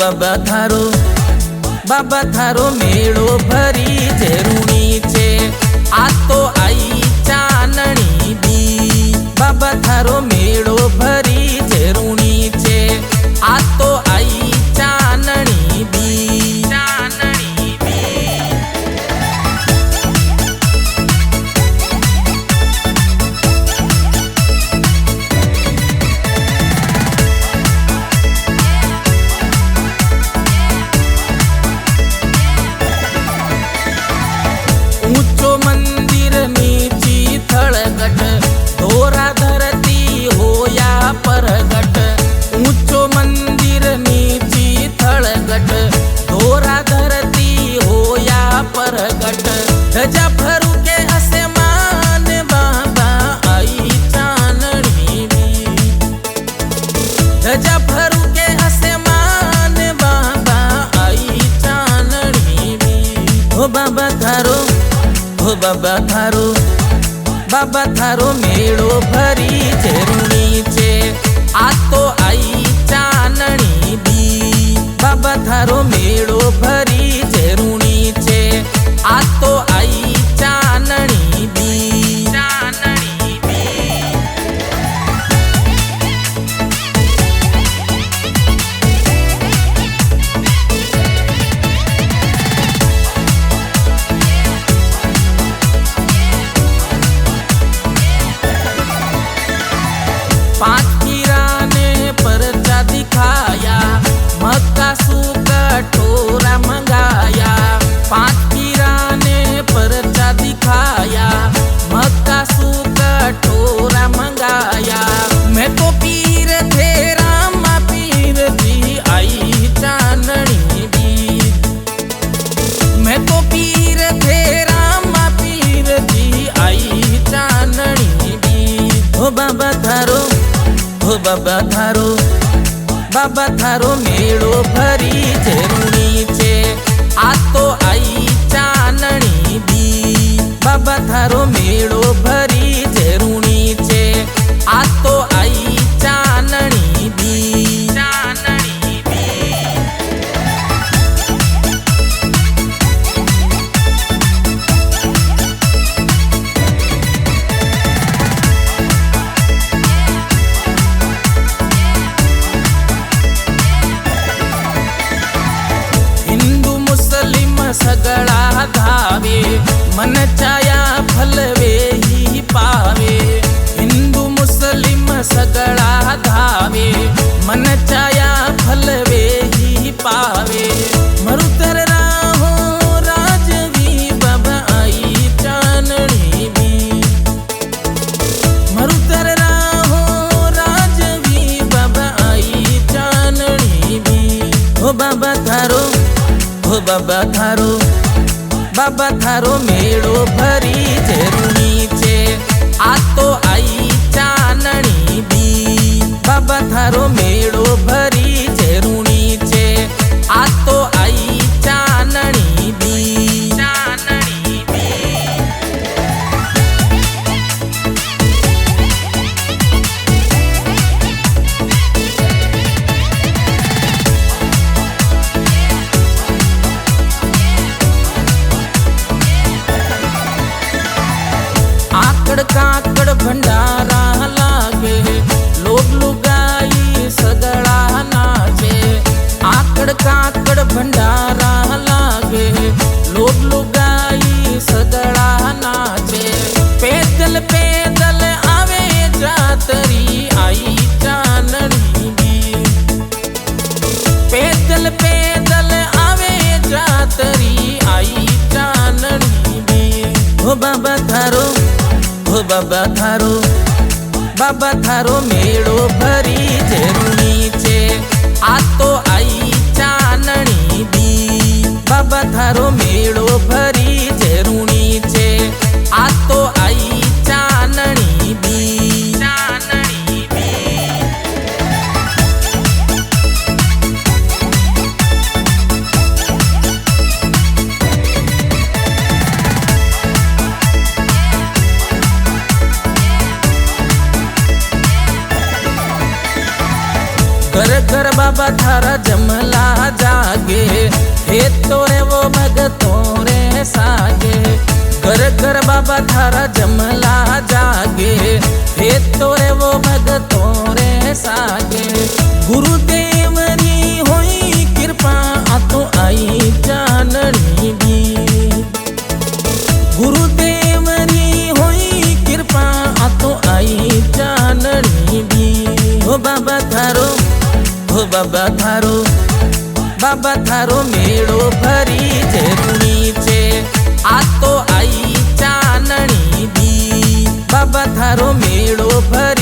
बाबा थारो मेळो भरी झेरुणी छे आ तो आई चानणी बी। बाबा थारो मेळो भरी झेरुणी छे आ तो आई चानणी बी। ऊंचो मंदिर नीची थळगट धोरा धरती होया परगट। ऊंचो मंदिर नीची थळगट धोरा धरती होया परगट। ध्वजा फरू के आसमान बाबा आई चानणी बी। ध्वजा फरू के आसमान बाबा आई चानणी बी। हो बाबा थारो मेळो भरी झेरुणी छे आ तो आई चानणी बी। बाबा थारो मेळो भरी झेरुणी छे आ तो आई चानणी बी। पांच पीराने परचा दिखाया मक्का सूका ठोरा मंगाया। पांच पीराने परचा दिखाया मक्का सूका ठोरा मंगाया। मैं तो पीर थे रामा पीर जी आई चानणी बी। मैं तो पीर थे रामा पीर जी आई चानणी बी। हो बाबा थारो मेळो भरी झेरुणी छे आ तो आई चानणी बी। बाबा थारो मेळो भरी झेरुणी छे आ तो आई चानणी बी। सगळा धावे मन चाया फलवे ही पावे। हिंदू मुस्लिम सगळा धावे मन चाया फलवे ही पावे। मरुतर राहो राजवी बाबा आई चानणी बी। मरुतर राहो राजवी बाबा आई चानणी बी। हो बाबा थारो मेळो भरी झेरुणी छे आ तो आई चानणी बी। बाबा थारो मेळो भरी झेरुणी छे आ तो आई चानणी बी। आकड़ काकड़ भंडारा लागे लोग लुगाई सगळा नाचे। आकड़ काकड़ भंडारा लागे लोग लुगाई सगळा नाचे। पैदल पैदल आवे जातरी आई चानणी बी। पैदल पैदल आवे जातरी आई चानणी बी। हो बाबा थारो मेळो भरी झेरुणी छे आ तो आई चानणी बी। बाबा थारो मेळो भरी झेरुणी छे आ तो आई चानणी बी। घर घर बाबा थारा जमला जागे, हे तो रे वो भगतों रे सागे। घर घर बाबा थारा जमला जागे, हे तो रे वो भगतों रे सागे। गुरुदेव री होई कृपा आ तो आई चाननी भी, गुरुदेव री होई कृपा आ तो आई चाननी भी। हो बाबा थारो, हो बाबा थारो, बाबा थारो मेड़ो भरी जरूरी छे, आ तो आई चाननी भी। बाबा थारो मेड़ो भरी